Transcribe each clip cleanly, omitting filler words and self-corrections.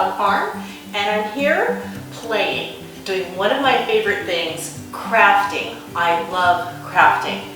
Dog Farm, and I'm here playing, doing one of my favorite things, crafting. I love crafting.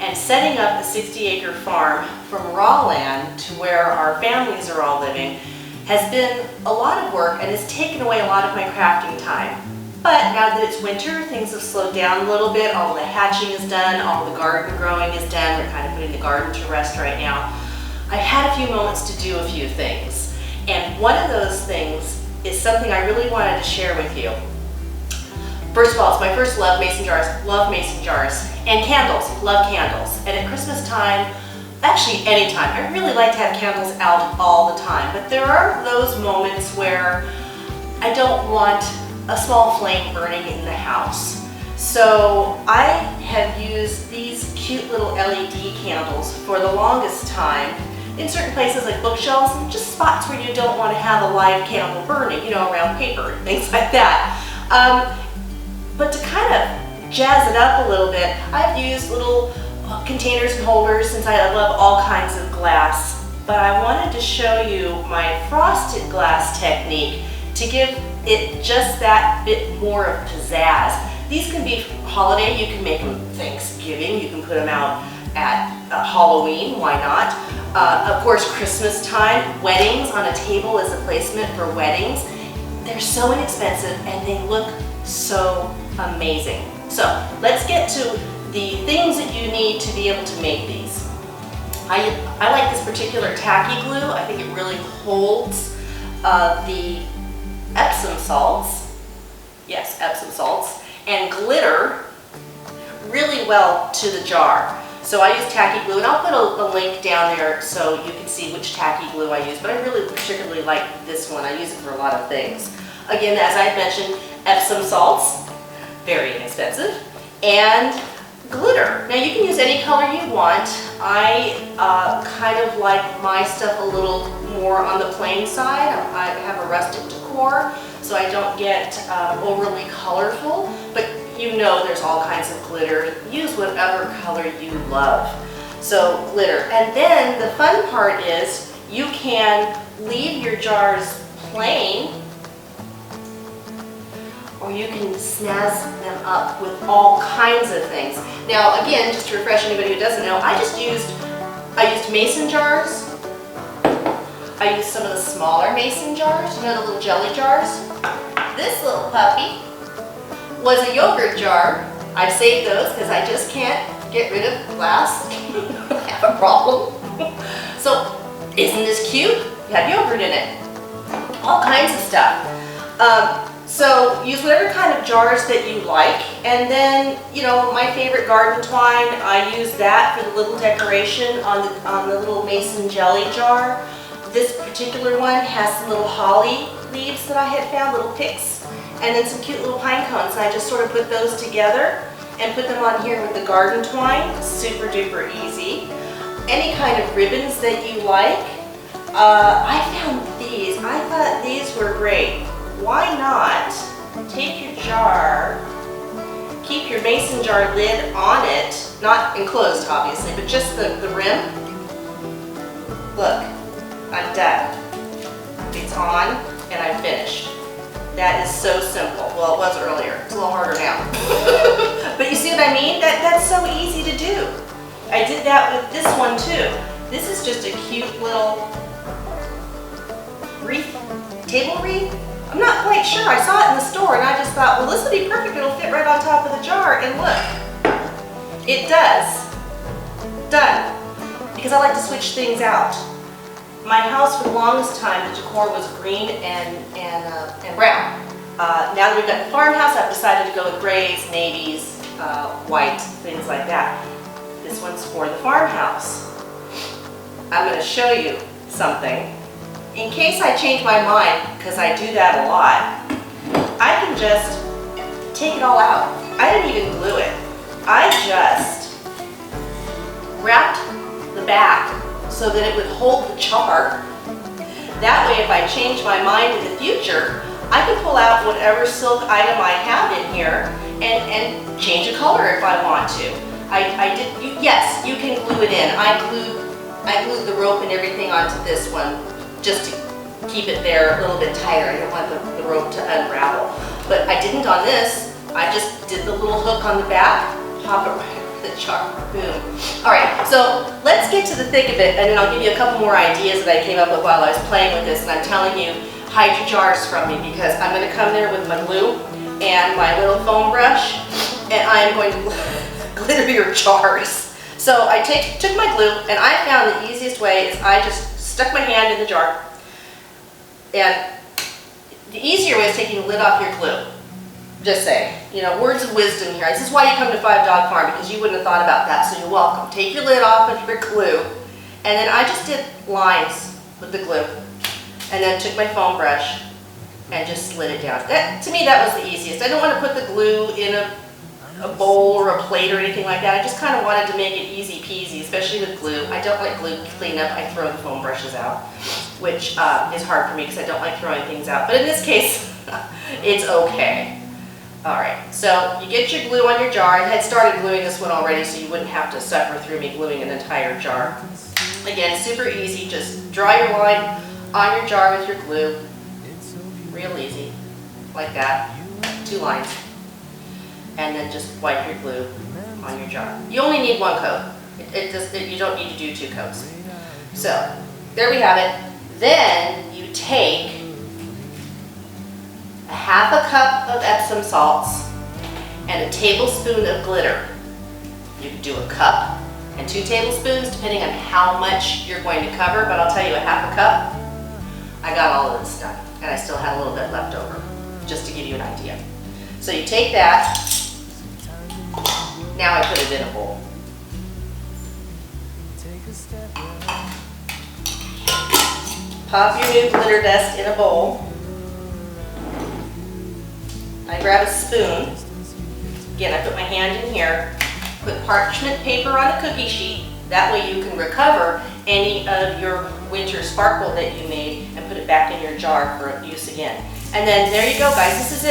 And setting up a 60-acre farm from raw land to where our families are all living has been a lot of work and has taken away a lot of my crafting time. But now that it's winter, things have slowed down a little bit. All the hatching is done, all the garden growing is done. We're kind of putting the garden to rest right now. I've had a few moments to do a few things. And one of those things is something I really wanted to share with you. First of all, it's my first love, mason jars. Love mason jars. And candles, love candles. And at Christmas time, actually any time, I really like to have candles out all the time. But there are those moments where I don't want a small flame burning in the house. So I have used these cute little LED candles for the longest time in certain places like bookshelves and just spots where you don't want to have a live candle burning, you know, around paper and things like that. But to kind of jazz it up a little bit, I've used little containers and holders since I love all kinds of glass. But I wanted to show you my frosted glass technique to give it just that bit more of pizzazz. These can be holiday, you can make them Thanksgiving, you can put them out at Halloween, why not? Of course, Christmas time, weddings on a table is a placement for weddings. They're so inexpensive and they look so amazing. So let's get to the things that you need to be able to make these. I like this particular tacky glue. I think it really holds the Epsom salts, yes, Epsom salts, and glitter really well to the jar. So I use tacky glue, and I'll put a link down there so you can see which tacky glue I use, but I really particularly like this one. I use it for a lot of things. Again, as I mentioned, Epsom salts, very inexpensive, and glitter. Now you can use any color you want. I kind of like my stuff a little more on the plain side. I have a rustic decor, so I don't get overly colorful, but you know there's all kinds of glitter. Use whatever color you love. So glitter. And then the fun part is you can leave your jars plain, or you can snazz them up with all kinds of things. Now again, just to refresh anybody who doesn't know, I used mason jars. I used some of the smaller mason jars, you know, the little jelly jars. This little puppy was a yogurt jar. I've saved those because I just can't get rid of glass. I have a problem. So isn't this cute? You have yogurt in it. All kinds of stuff. So use whatever kind of jars that you like. And then, you know, my favorite garden twine, I use that for the little decoration on the little mason jelly jar. This particular one has some little holly leaves that I had found, little picks, and then some cute little pine cones. And I just sort of put those together and put them on here with the garden twine. Super duper easy. Any kind of ribbons that you like. I found these. I thought these were great. Why not take your jar, keep your mason jar lid on it, not enclosed obviously, but just the rim. Look, I'm done. It's on and I'm finished. That is so simple. Well, it was earlier. It's a little harder now. But you see what I mean? That's so easy to do. I did that with this one too. This is just a cute little wreath, table wreath. I'm not quite sure. I saw it in the store and I just thought, well, this would be perfect. It'll fit right on top of the jar. And look, it does. Done. Because I like to switch things out. My house for the longest time, the decor was green and brown. Now that we've got the farmhouse, I've decided to go with grays, navies, white, things like that. This one's for the farmhouse. I'm going to show you something. In case I change my mind, because I do that a lot, I can just take it all out. I didn't even glue it. I just wrapped the back so that it would hold the jar. That way, if I change my mind in the future, I can pull out whatever silk item I have in here and change a color if I want to. Yes, you can glue it in. I glued the rope and everything onto this one just to keep it there a little bit tighter. I don't want the rope to unravel. But I didn't on this. I just did the little hook on the back, pop it right over the jar, boom. All right, so let's get to the thick of it, and then I'll give you a couple more ideas that I came up with while I was playing with this, and I'm telling you, hide your jars from me because I'm gonna come there with my glue and my little foam brush, and I'm going to glitter your jars. So I took my glue, and I found the easiest way is I just stuck my hand in the jar, and the easier way is taking the lid off your glue. Just saying, you know, words of wisdom here. This is why you come to Five Dog Farm, because you wouldn't have thought about that, so you're welcome. Take your lid off of your glue, and then I just did lines with the glue, and then took my foam brush and just slid it down. To me, that was the easiest. I don't want to put the glue in a bowl or a plate or anything like that. I just kind of wanted to make it easy peasy, especially with glue. I don't like glue cleanup. I throw the foam brushes out, which is hard for me because I don't like throwing things out. But in this case, it's okay. All right, so you get your glue on your jar. I had started gluing this one already, so you wouldn't have to suffer through me gluing an entire jar. Again, super easy. Just draw your line on your jar with your glue. Real easy, like that. 2 lines. And then just wipe your glue on your jar. You only need 1 coat. You don't need to do 2 coats. So, there we have it. Then you take a 1/2 cup of Epsom salts and a tablespoon of glitter. You can do a cup and 2 tablespoons depending on how much you're going to cover, but I'll tell you, a 1/2 cup, I got all of this done, and I still had a little bit left over, just to give you an idea. So you take that, now I put it in a bowl. Pop your new glitter dust in a bowl. I grab a spoon. Again, I put my hand in here, put parchment paper on a cookie sheet. That way you can recover any of your winter sparkle that you made and put it back in your jar for use again. And then there you go, guys, this is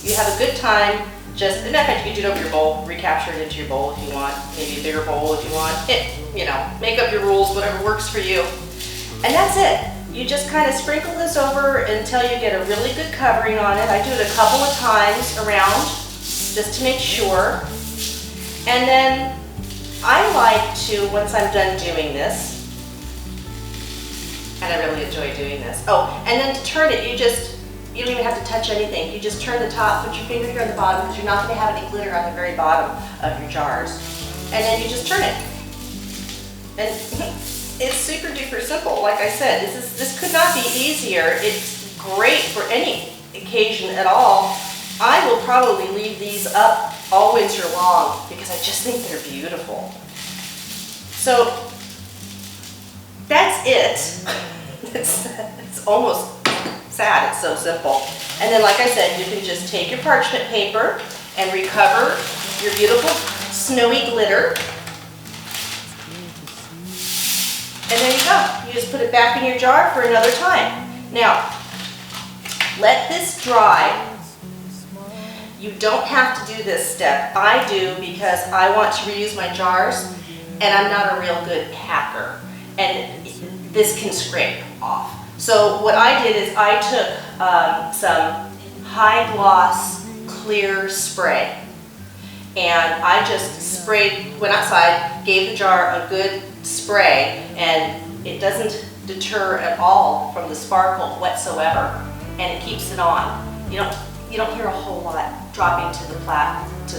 it. You have a good time. Just, in fact, you can do it over your bowl, recapture it into your bowl if you want, maybe a bigger bowl if you want. You know, make up your rules, whatever works for you. And that's it. You just kind of sprinkle this over until you get a really good covering on it. I do it a couple of times around just to make sure. And then I like to, once I'm done doing this, and I really enjoy doing this. Oh, and then to turn it, you don't even have to touch anything. You just turn the top, put your finger here on the bottom because you're not going to have any glitter on the very bottom of your jars. And then you just turn it. And it's super duper simple. Like I said, this could not be easier. It's great for any occasion at all. I will probably leave these up all winter long because I just think they're beautiful. So that's it. It's almost sad, it's so simple. And then like I said, you can just take your parchment paper and recover your beautiful snowy glitter. And there you go. You just put it back in your jar for another time. Now, let this dry. You don't have to do this step. I do because I want to reuse my jars and I'm not a real good packer. And this can scrape off. So what I did is I took some high gloss clear spray and I just sprayed, went outside, gave the jar a good spray, and it doesn't deter at all from the sparkle whatsoever, and it keeps it on. You don't hear a whole lot dropping to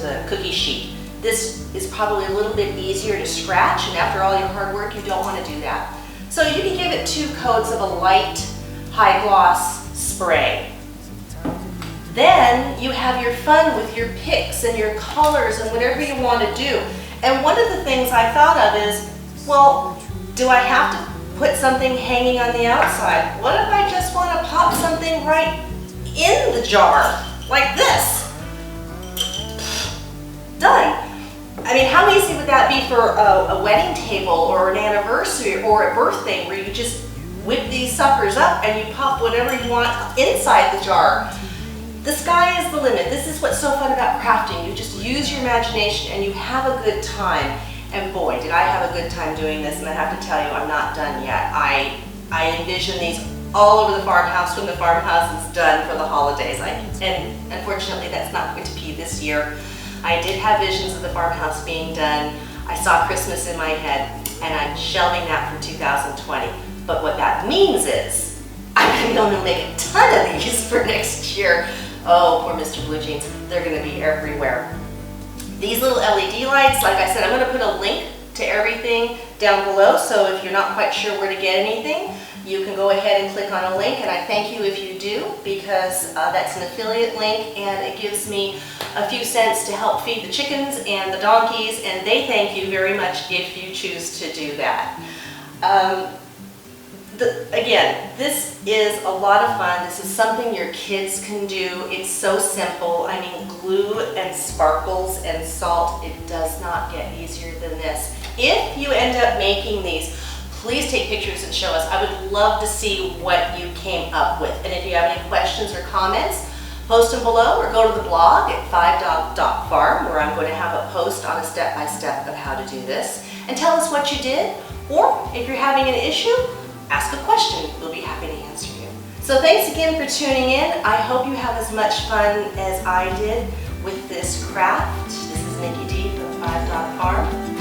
the cookie sheet. This is probably a little bit easier to scratch, and after all your hard work, you don't want to do that. So you can give it 2 coats of a light high gloss spray. Then you have your fun with your picks and your colors and whatever you want to do. And one of the things I thought of is, well, do I have to put something hanging on the outside? What if I just want to pop something right in the jar, like this? Done. I mean, how easy would that be for a wedding table or an anniversary or a birthday where you just whip these suckers up and you pop whatever you want inside the jar? The sky is the limit. This is what's so fun about crafting. You just use your imagination and you have a good time. And boy, did I have a good time doing this, and I have to tell you, I'm not done yet. I envision these all over the farmhouse when the farmhouse is done for the holidays. And unfortunately, that's not going to be this year. I did have visions of the farmhouse being done. I saw Christmas in my head, and I'm shelving that for 2020. But what that means is I'm going to make a ton of these for next year. Oh, poor Mr. Blue Jeans, they're going to be everywhere. These little LED lights, like I said, I'm going to put a link to everything down below, so if you're not quite sure where to get anything, you can go ahead and click on a link, and I thank you if you do, because that's an affiliate link, and it gives me a few cents to help feed the chickens and the donkeys, and they thank you very much if you choose to do that. Again, this is a lot of fun. This is something your kids can do. It's so simple. I mean, glue and sparkles and salt, it does not get easier than this. If you end up making these, please take pictures and show us. I would love to see what you came up with. And if you have any questions or comments, post them below or go to the blog at 5dog.farm, where I'm going to have a post on a step-by-step of how to do this. And tell us what you did, or if you're having an issue, ask a question. We'll be happy to answer you. So thanks again for tuning in. I hope you have as much fun as I did with this craft. This is Nikki D from 5Dog Farm.